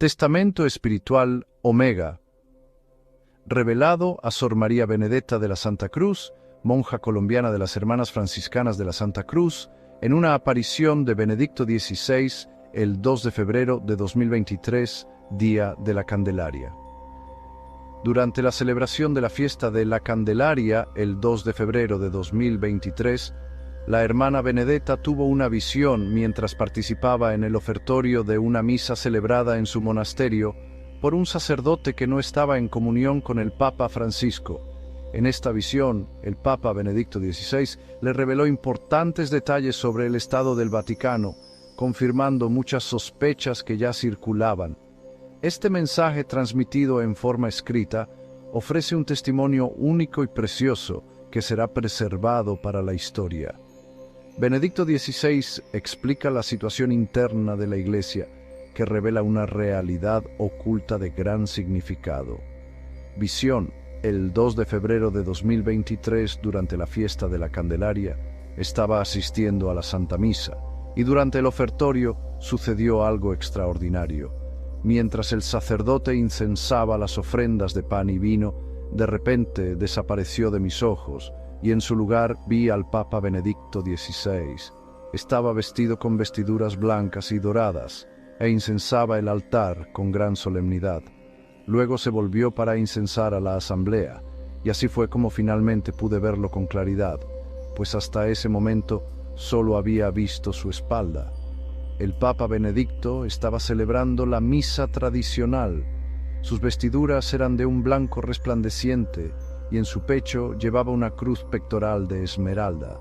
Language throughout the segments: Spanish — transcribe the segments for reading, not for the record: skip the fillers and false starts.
Testamento Espiritual Omega. Revelado a Sor María Benedetta de la Santa Cruz, monja colombiana de las Hermanas Franciscanas de la Santa Cruz, en una aparición de Benedicto XVI el 2 de febrero de 2023, Día de la Candelaria. Durante la celebración de la fiesta de la Candelaria, el 2 de febrero de 2023, la hermana Benedetta tuvo una visión mientras participaba en el ofertorio de una misa celebrada en su monasterio por un sacerdote que no estaba en comunión con el Papa Francisco. En esta visión, el Papa Benedicto XVI le reveló importantes detalles sobre el estado del Vaticano, confirmando muchas sospechas que ya circulaban. Este mensaje, transmitido en forma escrita, ofrece un testimonio único y precioso que será preservado para la historia. Benedicto XVI explica la situación interna de la Iglesia, que revela una realidad oculta de gran significado. Visión, el 2 de febrero de 2023, durante la fiesta de la Candelaria, estaba asistiendo a la Santa Misa, y durante el ofertorio sucedió algo extraordinario. Mientras el sacerdote incensaba las ofrendas de pan y vino, de repente desapareció de mis ojos, y en su lugar vi al Papa Benedicto XVI. Estaba vestido con vestiduras blancas y doradas, e incensaba el altar con gran solemnidad. Luego se volvió para incensar a la asamblea, y así fue como finalmente pude verlo con claridad, pues hasta ese momento solo había visto su espalda. El Papa Benedicto estaba celebrando la misa tradicional. Sus vestiduras eran de un blanco resplandeciente, y en su pecho llevaba una cruz pectoral de esmeralda.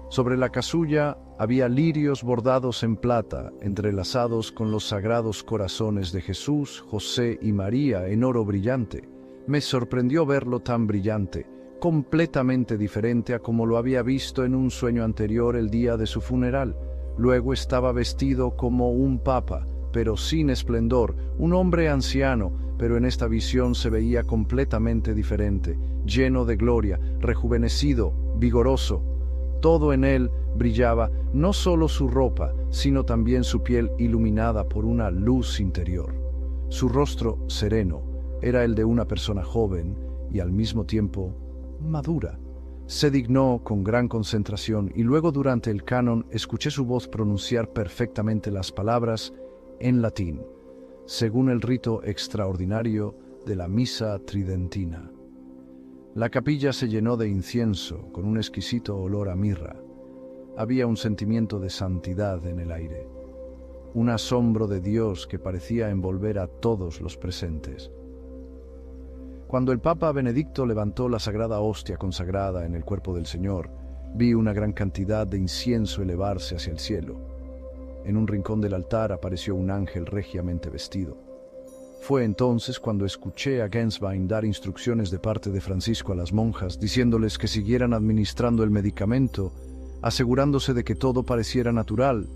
Sobre la casulla había lirios bordados en plata, entrelazados con los sagrados corazones de Jesús, José y María en oro brillante. Me sorprendió verlo tan brillante, completamente diferente a como lo había visto en un sueño anterior el día de su funeral. Luego estaba vestido como un papa, pero sin esplendor, un hombre anciano, pero en esta visión se veía completamente diferente, lleno de gloria, rejuvenecido, vigoroso. Todo en él brillaba, no solo su ropa, sino también su piel iluminada por una luz interior. Su rostro sereno era el de una persona joven y al mismo tiempo madura. Se dignó con gran concentración y luego durante el canon escuché su voz pronunciar perfectamente las palabras en latín, según el rito extraordinario de la misa tridentina. La capilla se llenó de incienso con un exquisito olor a mirra. Había un sentimiento de santidad en el aire, un asombro de Dios que parecía envolver a todos los presentes. Cuando el Papa Benedicto levantó la sagrada hostia consagrada en el cuerpo del Señor, vi una gran cantidad de incienso elevarse hacia el cielo. En un rincón del altar apareció un ángel regiamente vestido. Fue entonces cuando escuché a Genswein dar instrucciones de parte de Francisco a las monjas, diciéndoles que siguieran administrando el medicamento, asegurándose de que todo pareciera natural,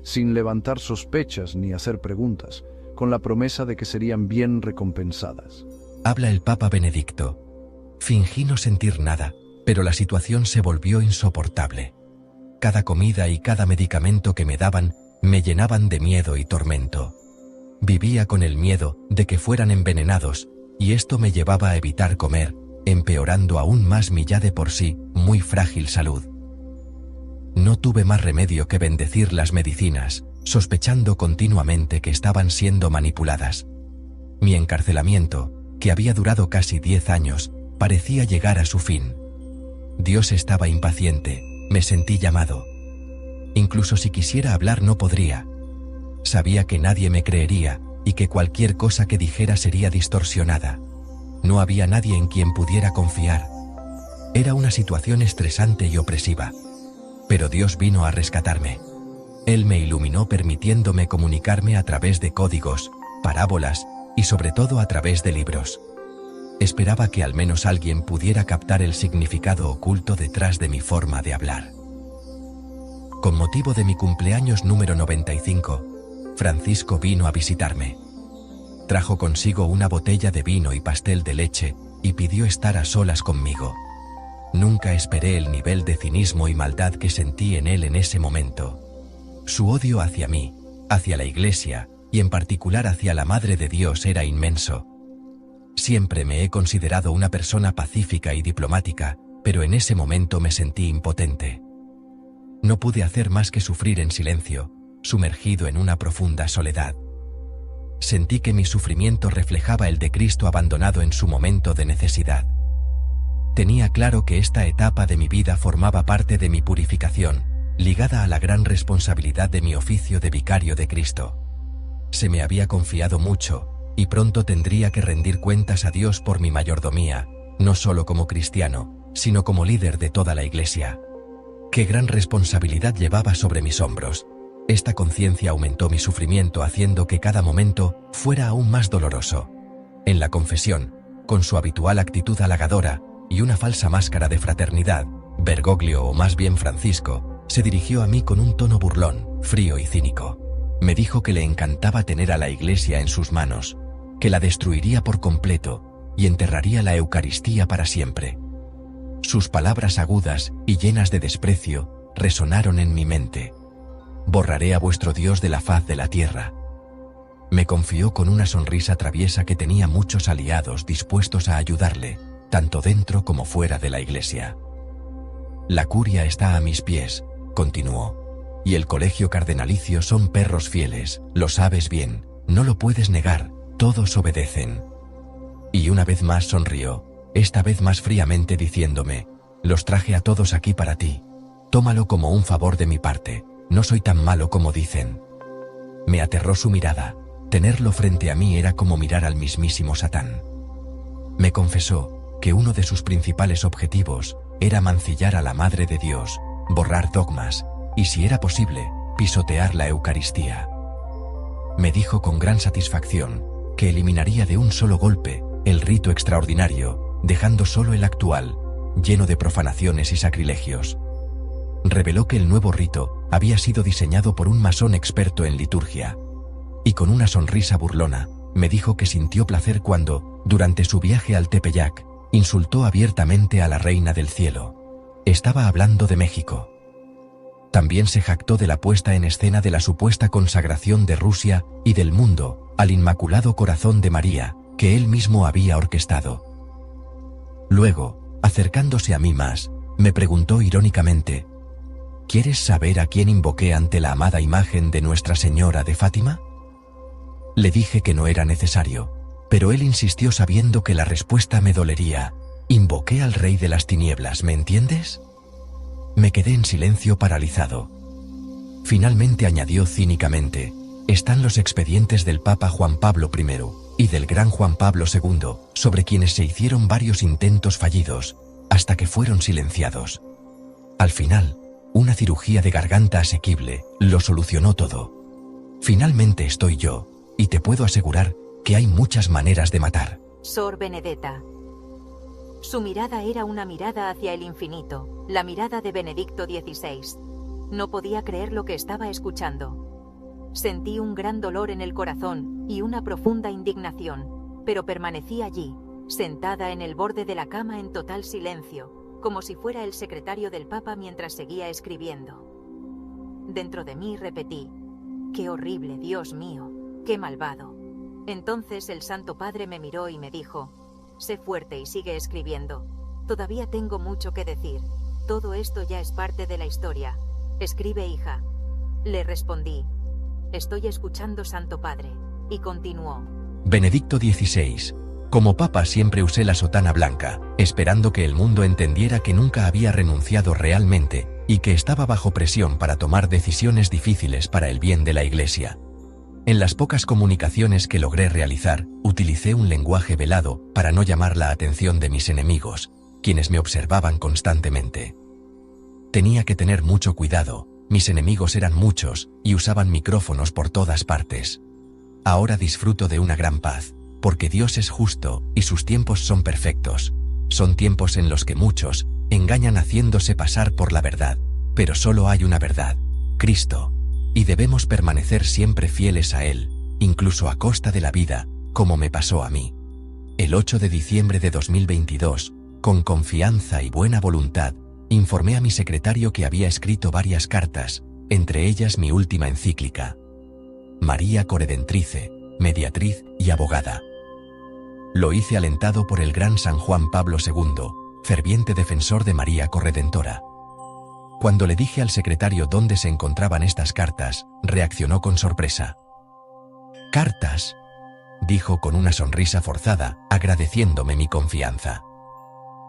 sin levantar sospechas ni hacer preguntas, con la promesa de que serían bien recompensadas. Habla el Papa Benedicto. Fingí no sentir nada, pero la situación se volvió insoportable. Cada comida y cada medicamento que me daban me llenaban de miedo y tormento. Vivía con el miedo de que fueran envenenados, y esto me llevaba a evitar comer, empeorando aún más mi ya de por sí muy frágil salud. No tuve más remedio que bendecir las medicinas, sospechando continuamente que estaban siendo manipuladas. Mi encarcelamiento, que había durado casi 10 años, parecía llegar a su fin. Dios estaba impaciente, me sentí llamado. Incluso si quisiera hablar no podría. Sabía que nadie me creería y que cualquier cosa que dijera sería distorsionada. No había nadie en quien pudiera confiar. Era una situación estresante y opresiva. Pero Dios vino a rescatarme. Él me iluminó permitiéndome comunicarme a través de códigos, parábolas y sobre todo a través de libros. Esperaba que al menos alguien pudiera captar el significado oculto detrás de mi forma de hablar. Con motivo de mi cumpleaños número 95, Francisco vino a visitarme. Trajo consigo una botella de vino y pastel de leche y pidió estar a solas conmigo. Nunca esperé el nivel de cinismo y maldad que sentí en él en ese momento. Su odio hacia mí, hacia la Iglesia, y en particular hacia la Madre de Dios, era inmenso. Siempre me he considerado una persona pacífica y diplomática, pero en ese momento me sentí impotente. No pude hacer más que sufrir en silencio, sumergido en una profunda soledad. Sentí que mi sufrimiento reflejaba el de Cristo abandonado en su momento de necesidad. Tenía claro que esta etapa de mi vida formaba parte de mi purificación, ligada a la gran responsabilidad de mi oficio de vicario de Cristo. Se me había confiado mucho, y pronto tendría que rendir cuentas a Dios por mi mayordomía, no solo como cristiano, sino como líder de toda la Iglesia. Qué gran responsabilidad llevaba sobre mis hombros. Esta conciencia aumentó mi sufrimiento, haciendo que cada momento fuera aún más doloroso. En la confesión, con su habitual actitud halagadora y una falsa máscara de fraternidad, Bergoglio, o más bien Francisco, se dirigió a mí con un tono burlón, frío y cínico. Me dijo que le encantaba tener a la Iglesia en sus manos, que la destruiría por completo y enterraría la Eucaristía para siempre. Sus palabras agudas y llenas de desprecio resonaron en mi mente. Borraré a vuestro Dios de la faz de la tierra. Me confió con una sonrisa traviesa que tenía muchos aliados dispuestos a ayudarle, tanto dentro como fuera de la Iglesia. La curia está a mis pies, continuó, y el colegio cardenalicio son perros fieles, lo sabes bien, no lo puedes negar, todos obedecen. Y una vez más sonrió, esta vez más fríamente, diciéndome: los traje a todos aquí para ti. Tómalo como un favor de mi parte. No soy tan malo como dicen. Me aterró su mirada. Tenerlo frente a mí era como mirar al mismísimo Satán. Me confesó que uno de sus principales objetivos era mancillar a la Madre de Dios, borrar dogmas y, si era posible, pisotear la Eucaristía. Me dijo con gran satisfacción que eliminaría de un solo golpe el rito extraordinario, dejando solo el actual, lleno de profanaciones y sacrilegios. Reveló que el nuevo rito había sido diseñado por un masón experto en liturgia. Y con una sonrisa burlona, me dijo que sintió placer cuando, durante su viaje al Tepeyac, insultó abiertamente a la Reina del Cielo. Estaba hablando de México. También se jactó de la puesta en escena de la supuesta consagración de Rusia y del mundo al Inmaculado Corazón de María, que él mismo había orquestado. Luego, acercándose a mí más, me preguntó irónicamente: ¿quieres saber a quién invoqué ante la amada imagen de Nuestra Señora de Fátima? Le dije que no era necesario, pero él insistió, sabiendo que la respuesta me dolería. Invoqué al Rey de las Tinieblas, ¿me entiendes? Me quedé en silencio, paralizado. Finalmente añadió cínicamente: están los expedientes del Papa Juan Pablo I y del Gran Juan Pablo II, sobre quienes se hicieron varios intentos fallidos, hasta que fueron silenciados. Al final, una cirugía de garganta asequible lo solucionó todo. Finalmente estoy yo, y te puedo asegurar que hay muchas maneras de matar. Sor Benedetta. Su mirada era una mirada hacia el infinito, la mirada de Benedicto XVI. No podía creer lo que estaba escuchando. Sentí un gran dolor en el corazón y una profunda indignación, pero permanecí allí, sentada en el borde de la cama en total silencio, como si fuera el secretario del Papa mientras seguía escribiendo. Dentro de mí repetí: ¡qué horrible, Dios mío! ¡Qué malvado! Entonces el Santo Padre me miró y me dijo: sé fuerte y sigue escribiendo. Todavía tengo mucho que decir. Todo esto ya es parte de la historia. Escribe, hija. Le respondí: estoy escuchando, Santo Padre. Y continuó: Benedicto XVI. Como papa siempre usé la sotana blanca, esperando que el mundo entendiera que nunca había renunciado realmente y que estaba bajo presión para tomar decisiones difíciles para el bien de la Iglesia. En las pocas comunicaciones que logré realizar, utilicé un lenguaje velado para no llamar la atención de mis enemigos, quienes me observaban constantemente. Tenía que tener mucho cuidado, mis enemigos eran muchos y usaban micrófonos por todas partes. Ahora disfruto de una gran paz, porque Dios es justo y sus tiempos son perfectos. Son tiempos en los que muchos engañan haciéndose pasar por la verdad, pero solo hay una verdad, Cristo, y debemos permanecer siempre fieles a Él, incluso a costa de la vida, como me pasó a mí. El 8 de diciembre de 2022, con confianza y buena voluntad, informé a mi secretario que había escrito varias cartas, entre ellas mi última encíclica. María Corredentrice, mediatriz y abogada. Lo hice alentado por el gran San Juan Pablo II, ferviente defensor de María Corredentora. Cuando le dije al secretario dónde se encontraban estas cartas, reaccionó con sorpresa. «¿Cartas?», dijo con una sonrisa forzada, agradeciéndome mi confianza.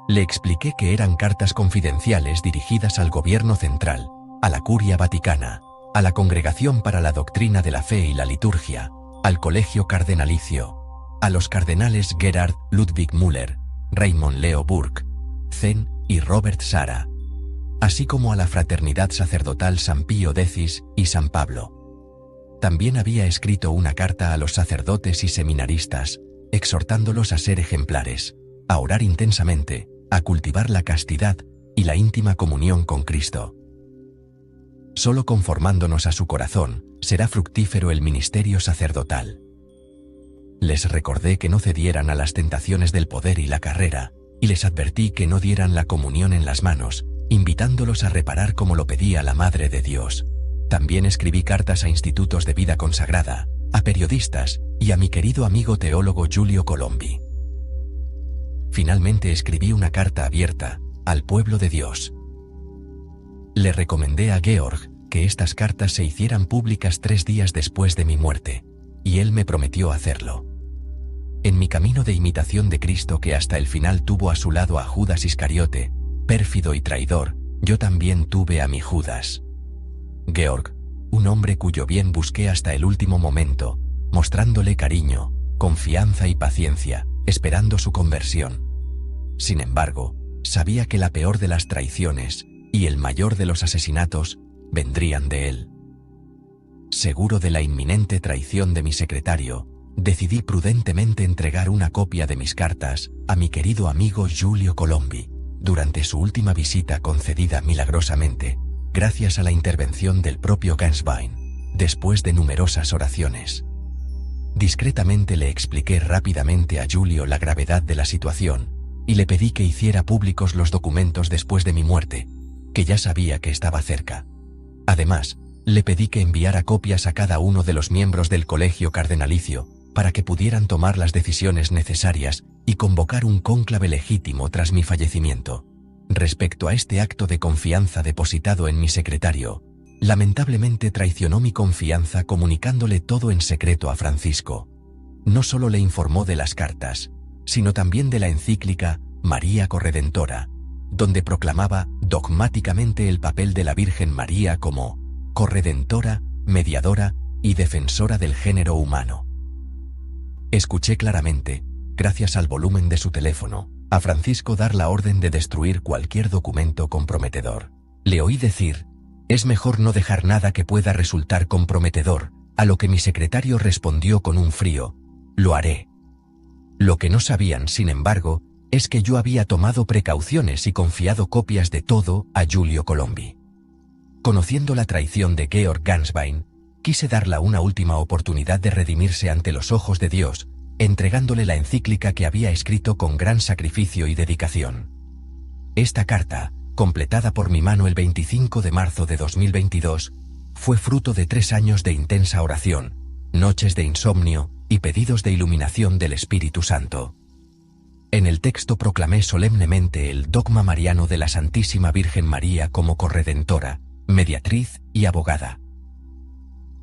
Le expliqué que eran cartas confidenciales dirigidas al gobierno central, a la Curia Vaticana, a la Congregación para la Doctrina de la Fe y la Liturgia, al Colegio Cardenalicio, a los cardenales Gerhard Ludwig Müller, Raymond Leo Burke, Zen y Robert Sara, así como a la Fraternidad Sacerdotal San Pío X y San Pablo. También había escrito una carta a los sacerdotes y seminaristas, exhortándolos a ser ejemplares, a orar intensamente, a cultivar la castidad y la íntima comunión con Cristo. Solo conformándonos a su corazón, será fructífero el ministerio sacerdotal. Les recordé que no cedieran a las tentaciones del poder y la carrera, y les advertí que no dieran la comunión en las manos, invitándolos a reparar como lo pedía la Madre de Dios. También escribí cartas a institutos de vida consagrada, a periodistas y a mi querido amigo teólogo Giulio Colombi. Finalmente escribí una carta abierta al pueblo de Dios. Le recomendé a Georg que estas cartas se hicieran públicas 3 días después de mi muerte, y él me prometió hacerlo. En mi camino de imitación de Cristo, que hasta el final tuvo a su lado a Judas Iscariote, pérfido y traidor, yo también tuve a mi Judas. Georg, un hombre cuyo bien busqué hasta el último momento, mostrándole cariño, confianza y paciencia, esperando su conversión. Sin embargo, sabía que la peor de las traiciones y el mayor de los asesinatos vendrían de él. Seguro de la inminente traición de mi secretario, decidí prudentemente entregar una copia de mis cartas a mi querido amigo Giulio Colombi, durante su última visita concedida milagrosamente, gracias a la intervención del propio Ganswein, después de numerosas oraciones. Discretamente le expliqué rápidamente a Giulio la gravedad de la situación, y le pedí que hiciera públicos los documentos después de mi muerte, que ya sabía que estaba cerca. Además, le pedí que enviara copias a cada uno de los miembros del colegio cardenalicio, para que pudieran tomar las decisiones necesarias y convocar un cónclave legítimo tras mi fallecimiento. Respecto a este acto de confianza depositado en mi secretario, lamentablemente traicionó mi confianza comunicándole todo en secreto a Francisco. No solo le informó de las cartas, sino también de la encíclica María Corredentora, donde proclamaba dogmáticamente el papel de la Virgen María como corredentora, mediadora y defensora del género humano. Escuché claramente, gracias al volumen de su teléfono, a Francisco dar la orden de destruir cualquier documento comprometedor. Le oí decir: «Es mejor no dejar nada que pueda resultar comprometedor», a lo que mi secretario respondió con un frío: «Lo haré». Lo que no sabían, sin embargo, es que yo había tomado precauciones y confiado copias de todo a Giulio Colombi. Conociendo la traición de Georg Ganswein, quise darle una última oportunidad de redimirse ante los ojos de Dios, entregándole la encíclica que había escrito con gran sacrificio y dedicación. Esta carta, completada por mi mano el 25 de marzo de 2022, fue fruto de 3 años de intensa oración, noches de insomnio y pedidos de iluminación del Espíritu Santo. En el texto proclamé solemnemente el dogma mariano de la Santísima Virgen María como corredentora, mediatriz y abogada.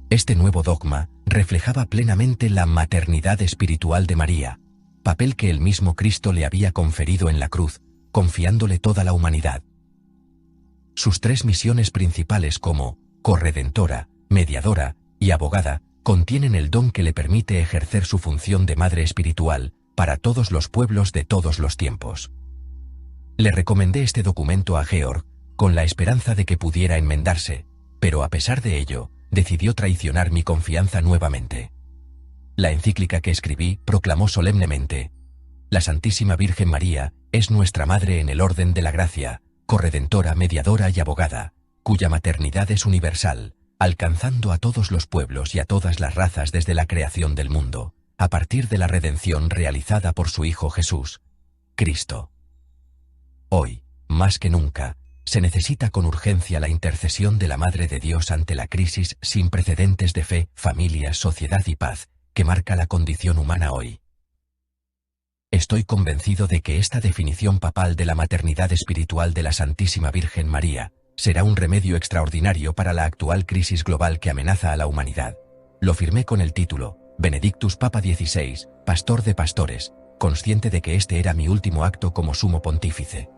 Este nuevo dogma reflejaba plenamente la maternidad espiritual de María, papel que el mismo Cristo le había conferido en la cruz, confiándole toda la humanidad. Sus 3 misiones principales como corredentora, mediadora y abogada contienen el don que le permite ejercer su función de madre espiritual para todos los pueblos de todos los tiempos. Le recomendé este documento a Georg con la esperanza de que pudiera enmendarse, pero a pesar de ello, decidió traicionar mi confianza nuevamente. La encíclica que escribí proclamó solemnemente: «La Santísima Virgen María es nuestra Madre en el orden de la gracia, corredentora, mediadora y abogada, cuya maternidad es universal, alcanzando a todos los pueblos y a todas las razas desde la creación del mundo, a partir de la redención realizada por su Hijo Jesús, Cristo. Hoy, más que nunca, se necesita con urgencia la intercesión de la Madre de Dios ante la crisis sin precedentes de fe, familia, sociedad y paz, que marca la condición humana hoy. Estoy convencido de que esta definición papal de la maternidad espiritual de la Santísima Virgen María será un remedio extraordinario para la actual crisis global que amenaza a la humanidad. Lo firmé con el título Benedictus Papa XVI, Pastor de Pastores, consciente de que este era mi último acto como sumo pontífice.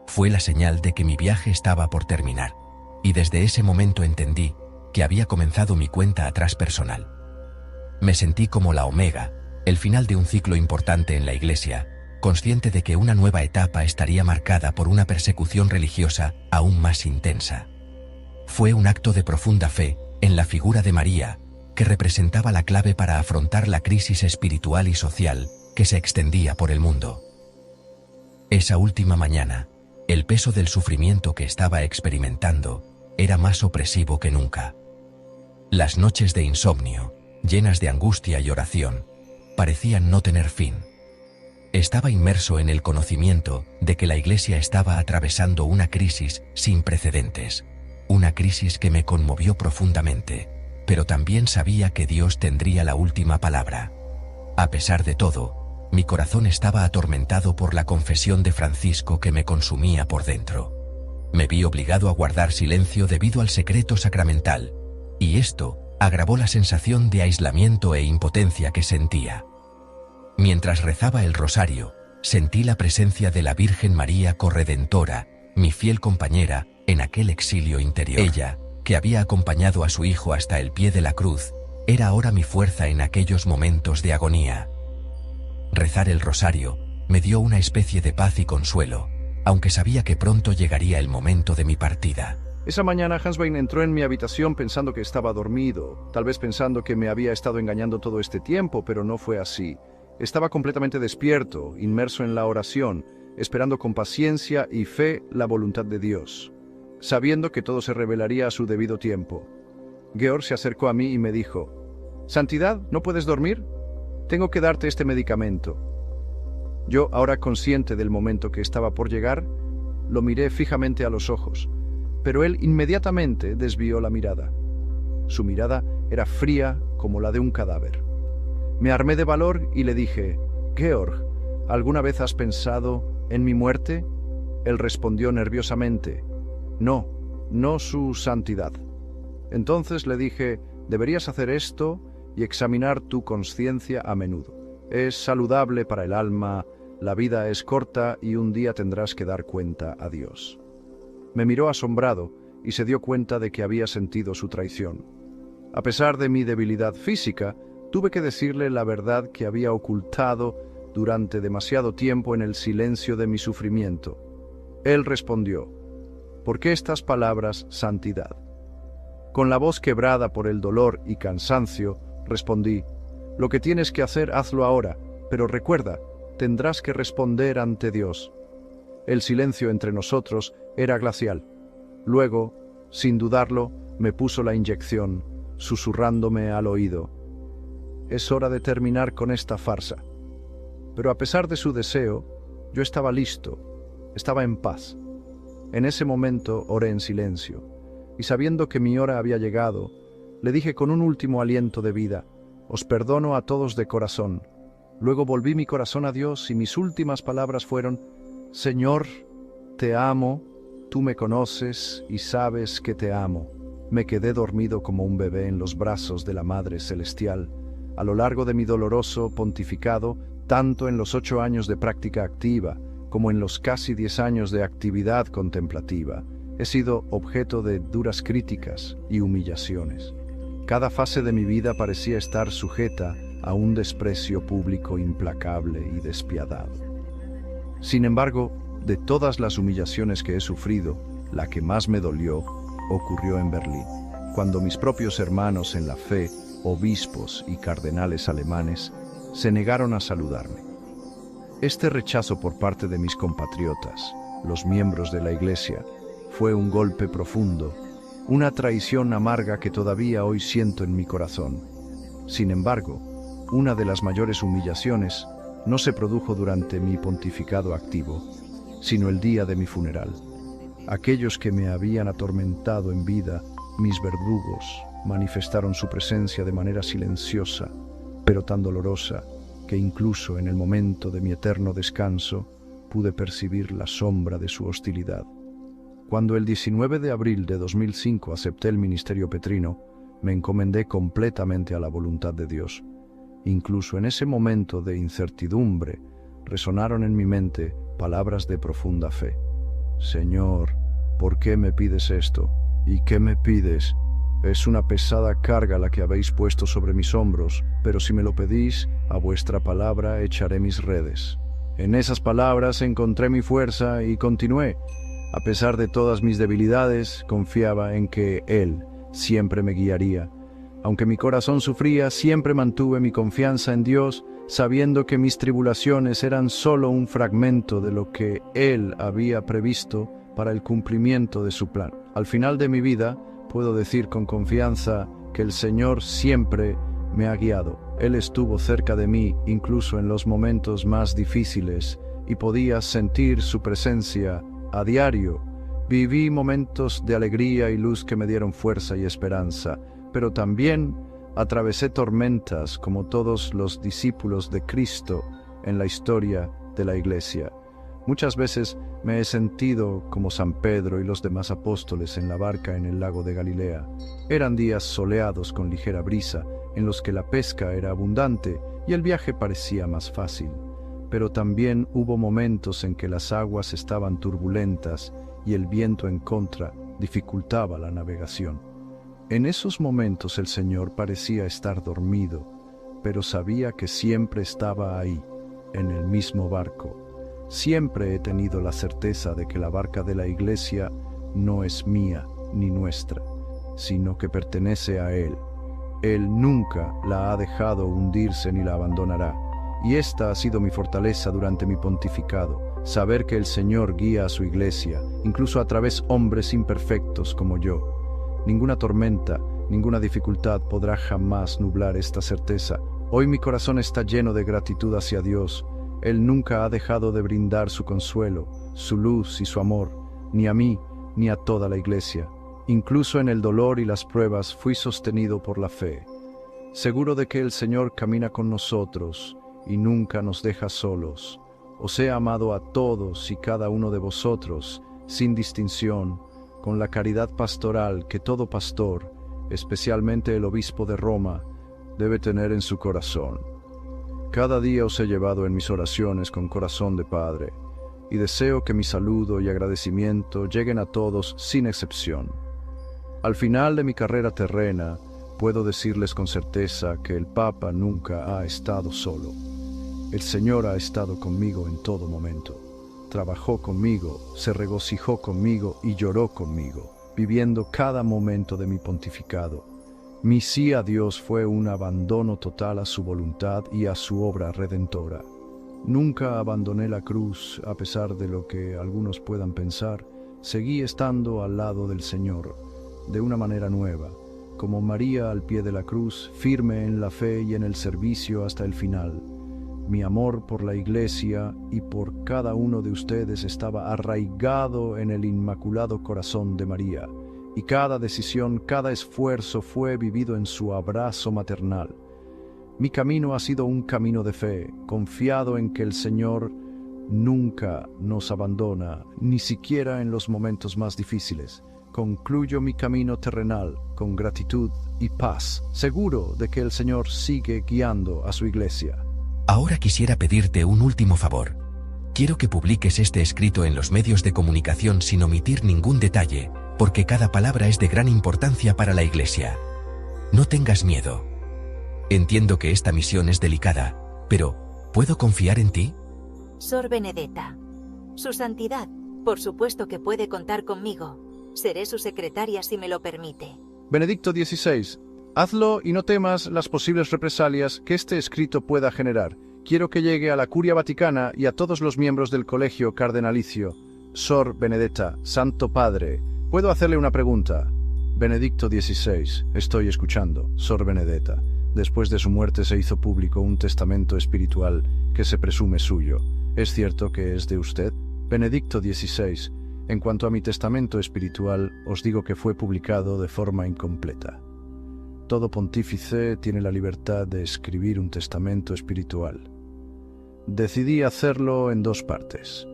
Fue la señal de que mi viaje estaba por terminar, y desde ese momento entendí que había comenzado mi cuenta atrás personal. Me sentí como la Omega, el final de un ciclo importante en la Iglesia, consciente de que una nueva etapa estaría marcada por una persecución religiosa aún más intensa. Fue un acto de profunda fe en la figura de María, que representaba la clave para afrontar la crisis espiritual y social que se extendía por el mundo. Esa última mañana, el peso del sufrimiento que estaba experimentando era más opresivo que nunca. Las noches de insomnio, llenas de angustia y oración, parecían no tener fin. Estaba inmerso en el conocimiento de que la Iglesia estaba atravesando una crisis sin precedentes, una crisis que me conmovió profundamente, pero también sabía que Dios tendría la última palabra. A pesar de todo, mi corazón estaba atormentado por la confesión de Francisco que me consumía por dentro. Me vi obligado a guardar silencio debido al secreto sacramental, y esto agravó la sensación de aislamiento e impotencia que sentía. Mientras rezaba el rosario, sentí la presencia de la Virgen María Corredentora, mi fiel compañera, en aquel exilio interior. Ella, que había acompañado a su hijo hasta el pie de la cruz, era ahora mi fuerza en aquellos momentos de agonía. Rezar el rosario me dio una especie de paz y consuelo, aunque sabía que pronto llegaría el momento de mi partida. Esa mañana Hanswein entró en mi habitación pensando que estaba dormido, tal vez pensando que me había estado engañando todo este tiempo, pero no fue así. Estaba completamente despierto, inmerso en la oración, esperando con paciencia y fe la voluntad de Dios, sabiendo que todo se revelaría a su debido tiempo. Georg se acercó a mí y me dijo: «Santidad, ¿no puedes dormir? Tengo que darte este medicamento». Yo, ahora consciente del momento que estaba por llegar, lo miré fijamente a los ojos, pero él inmediatamente desvió la mirada. Su mirada era fría como la de un cadáver. Me armé de valor y le dije: «Georg, ¿alguna vez has pensado en mi muerte?». Él respondió nerviosamente: «No, no, su santidad». Entonces le dije: «Deberías hacer esto y examinar tu conciencia a menudo. Es saludable para el alma, la vida es corta y un día tendrás que dar cuenta a Dios». Me miró asombrado y se dio cuenta de que había sentido su traición. A pesar de mi debilidad física, tuve que decirle la verdad que había ocultado durante demasiado tiempo en el silencio de mi sufrimiento. Él respondió: «¿Por qué estas palabras, santidad?». Con la voz quebrada por el dolor y cansancio, respondí: «Lo que tienes que hacer, hazlo ahora, pero recuerda, tendrás que responder ante Dios». El silencio entre nosotros era glacial. Luego, sin dudarlo, me puso la inyección, susurrándome al oído: «Es hora de terminar con esta farsa». Pero a pesar de su deseo, yo estaba listo, estaba en paz. En ese momento oré en silencio, y sabiendo que mi hora había llegado, le dije con un último aliento de vida: «Os perdono a todos de corazón». Luego volví mi corazón a Dios y mis últimas palabras fueron: «Señor, te amo, tú me conoces y sabes que te amo». Me quedé dormido como un bebé en los brazos de la Madre Celestial. A lo largo de mi doloroso pontificado, tanto en los 8 años de práctica activa como en los casi 10 años de actividad contemplativa, he sido objeto de duras críticas y humillaciones. Cada fase de mi vida parecía estar sujeta a un desprecio público implacable y despiadado. Sin embargo, de todas las humillaciones que he sufrido, la que más me dolió ocurrió en Berlín, cuando mis propios hermanos en la fe, obispos y cardenales alemanes, se negaron a saludarme. Este rechazo por parte de mis compatriotas, los miembros de la Iglesia, fue un golpe profundo, una traición amarga que todavía hoy siento en mi corazón. Sin embargo, una de las mayores humillaciones no se produjo durante mi pontificado activo, sino el día de mi funeral. Aquellos que me habían atormentado en vida, mis verdugos, manifestaron su presencia de manera silenciosa, pero tan dolorosa, que incluso en el momento de mi eterno descanso pude percibir la sombra de su hostilidad. Cuando el 19 de abril de 2005 acepté el ministerio petrino, me encomendé completamente a la voluntad de Dios. Incluso en ese momento de incertidumbre, resonaron en mi mente palabras de profunda fe. Señor, ¿por qué me pides esto? ¿Y qué me pides? Es una pesada carga la que habéis puesto sobre mis hombros, pero si me lo pedís, a vuestra palabra echaré mis redes. En esas palabras encontré mi fuerza y continué. A pesar de todas mis debilidades, confiaba en que Él siempre me guiaría. Aunque mi corazón sufría, siempre mantuve mi confianza en Dios, sabiendo que mis tribulaciones eran solo un fragmento de lo que Él había previsto para el cumplimiento de su plan. Al final de mi vida, puedo decir con confianza que el Señor siempre me ha guiado. Él estuvo cerca de mí, incluso en los momentos más difíciles, y podía sentir su presencia a diario. Viví momentos de alegría y luz que me dieron fuerza y esperanza, pero también atravesé tormentas como todos los discípulos de Cristo en la historia de la Iglesia. Muchas veces me he sentido como San Pedro y los demás apóstoles en la barca en el lago de Galilea. Eran días soleados con ligera brisa, en los que la pesca era abundante y el viaje parecía más fácil. Pero también hubo momentos en que las aguas estaban turbulentas y el viento en contra dificultaba la navegación. En esos momentos el Señor parecía estar dormido, pero sabía que siempre estaba ahí, en el mismo barco. Siempre he tenido la certeza de que la barca de la Iglesia no es mía ni nuestra, sino que pertenece a Él. Él nunca la ha dejado hundirse ni la abandonará, y esta ha sido mi fortaleza durante mi pontificado, saber que el Señor guía a su Iglesia, incluso a través de hombres imperfectos como yo. Ninguna tormenta, ninguna dificultad podrá jamás nublar esta certeza. Hoy mi corazón está lleno de gratitud hacia Dios. Él nunca ha dejado de brindar su consuelo, su luz y su amor, ni a mí, ni a toda la Iglesia. Incluso en el dolor y las pruebas fui sostenido por la fe, seguro de que el Señor camina con nosotros y nunca nos deja solos. Os he amado a todos y cada uno de vosotros, sin distinción, con la caridad pastoral que todo pastor, especialmente el obispo de Roma, debe tener en su corazón. Cada día os he llevado en mis oraciones con corazón de Padre, y deseo que mi saludo y agradecimiento lleguen a todos sin excepción. Al final de mi carrera terrena, puedo decirles con certeza que el Papa nunca ha estado solo. El Señor ha estado conmigo en todo momento. Trabajó conmigo, se regocijó conmigo y lloró conmigo, viviendo cada momento de mi pontificado. Mi sí a Dios fue un abandono total a su voluntad y a su obra redentora. Nunca abandoné la cruz, a pesar de lo que algunos puedan pensar. Seguí estando al lado del Señor, de una manera nueva, como María al pie de la cruz, firme en la fe y en el servicio hasta el final. Mi amor por la Iglesia y por cada uno de ustedes estaba arraigado en el Inmaculado Corazón de María, y cada decisión, cada esfuerzo fue vivido en su abrazo maternal. Mi camino ha sido un camino de fe, confiado en que el Señor nunca nos abandona, ni siquiera en los momentos más difíciles. Concluyo mi camino terrenal con gratitud y paz, seguro de que el Señor sigue guiando a su Iglesia. Ahora quisiera pedirte un último favor. Quiero que publiques este escrito en los medios de comunicación sin omitir ningún detalle, porque cada palabra es de gran importancia para la Iglesia. No tengas miedo. Entiendo que esta misión es delicada, pero ¿puedo confiar en ti? Sor Benedetta. Su Santidad, por supuesto que puede contar conmigo. Seré su secretaria si me lo permite. Benedicto XVI, hazlo y no temas las posibles represalias que este escrito pueda generar. Quiero que llegue a la Curia Vaticana y a todos los miembros del Colegio Cardenalicio. Sor Benedetta, Santo Padre, ¿puedo hacerle una pregunta? Benedicto XVI, estoy escuchando. Sor Benedetta, después de su muerte se hizo público un testamento espiritual que se presume suyo. ¿Es cierto que es de usted? Benedicto XVI, En cuanto a mi testamento espiritual, os digo que fue publicado de forma incompleta. Todo pontífice tiene la libertad de escribir un testamento espiritual. Decidí hacerlo en 2 partes,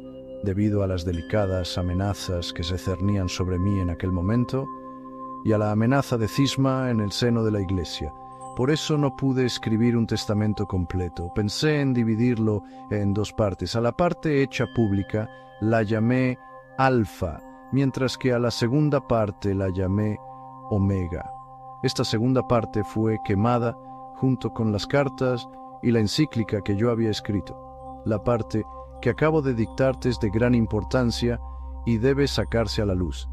debido a las delicadas amenazas que se cernían sobre mí en aquel momento y a la amenaza de cisma en el seno de la Iglesia. Por eso no pude escribir un testamento completo. Pensé en dividirlo en 2 partes. A la parte hecha pública la llamé Alfa, mientras que a la segunda parte la llamé Omega. Esta segunda parte fue quemada junto con las cartas y la encíclica que yo había escrito. La parte que acabo de dictarte es de gran importancia y debe sacarse a la luz.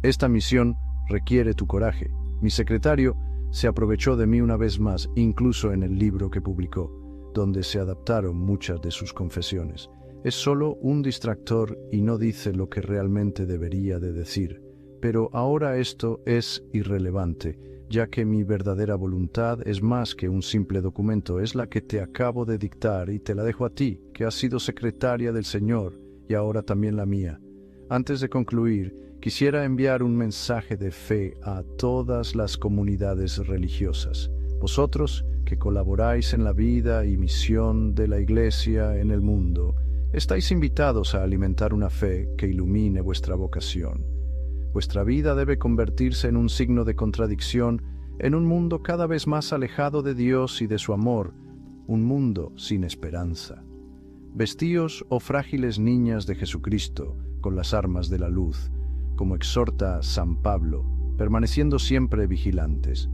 Esta misión requiere tu coraje. Mi secretario se aprovechó de mí una vez más, incluso en el libro que publicó, donde se adaptaron muchas de sus confesiones. Es solo un distractor y no dice lo que realmente debería de decir. Pero ahora esto es irrelevante, ya que mi verdadera voluntad es más que un simple documento, es la que te acabo de dictar y te la dejo a ti, que has sido secretaria del Señor y ahora también la mía. Antes de concluir, quisiera enviar un mensaje de fe a todas las comunidades religiosas. Vosotros, que colaboráis en la vida y misión de la Iglesia en el mundo, estáis invitados a alimentar una fe que ilumine vuestra vocación. Vuestra vida debe convertirse en un signo de contradicción en un mundo cada vez más alejado de Dios y de su amor, un mundo sin esperanza. Vestíos, oh frágiles niñas de Jesucristo, con las armas de la luz, como exhorta San Pablo, permaneciendo siempre vigilantes.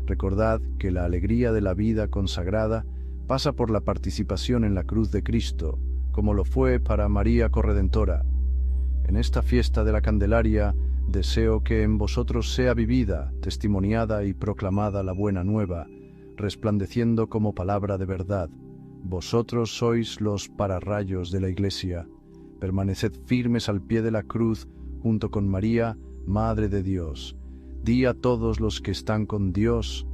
Recordad que la alegría de la vida consagrada pasa por la participación en la cruz de Cristo, como lo fue para María Corredentora. En esta fiesta de la Candelaria, deseo que en vosotros sea vivida, testimoniada y proclamada la buena nueva, resplandeciendo como palabra de verdad. Vosotros sois los pararrayos de la Iglesia. Permaneced firmes al pie de la cruz junto con María, Madre de Dios. Di a todos los que están con Dios: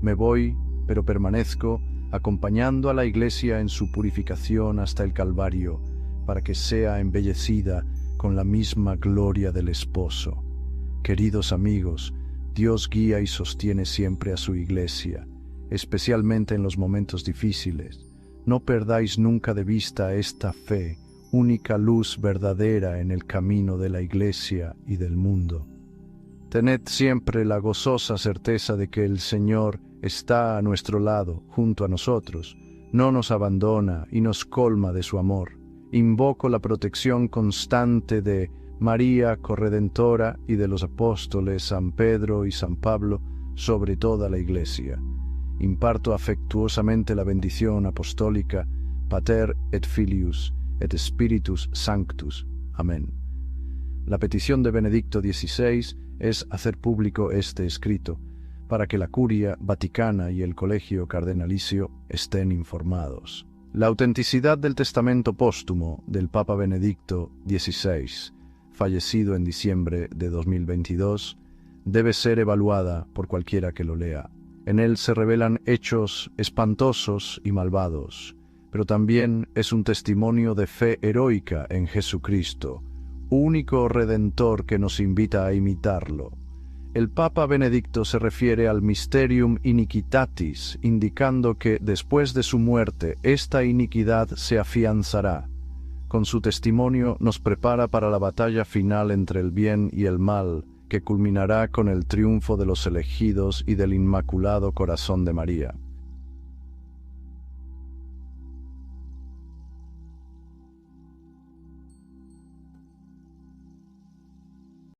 me voy, pero permanezco, acompañando a la Iglesia en su purificación hasta el Calvario, para que sea embellecida con la misma gloria del esposo. Queridos amigos, Dios guía y sostiene siempre a su Iglesia, especialmente en los momentos difíciles. No perdáis nunca de vista esta fe, única luz verdadera en el camino de la Iglesia y del mundo. Tened siempre la gozosa certeza de que el Señor está a nuestro lado, junto a nosotros, no nos abandona y nos colma de su amor. Invoco la protección constante de María Corredentora y de los apóstoles San Pedro y San Pablo sobre toda la Iglesia. Imparto afectuosamente la bendición apostólica Pater et Filius et Spiritus Sanctus. Amén. La petición de Benedicto XVI es hacer público este escrito, para que la Curia Vaticana y el Colegio Cardenalicio estén informados. La autenticidad del testamento póstumo del Papa Benedicto XVI, fallecido en diciembre de 2022, debe ser evaluada por cualquiera que lo lea. En él se revelan hechos espantosos y malvados, pero también es un testimonio de fe heroica en Jesucristo, único Redentor que nos invita a imitarlo. El Papa Benedicto se refiere al Mysterium Iniquitatis, indicando que después de su muerte esta iniquidad se afianzará. Con su testimonio nos prepara para la batalla final entre el bien y el mal, que culminará con el triunfo de los elegidos y del Inmaculado Corazón de María.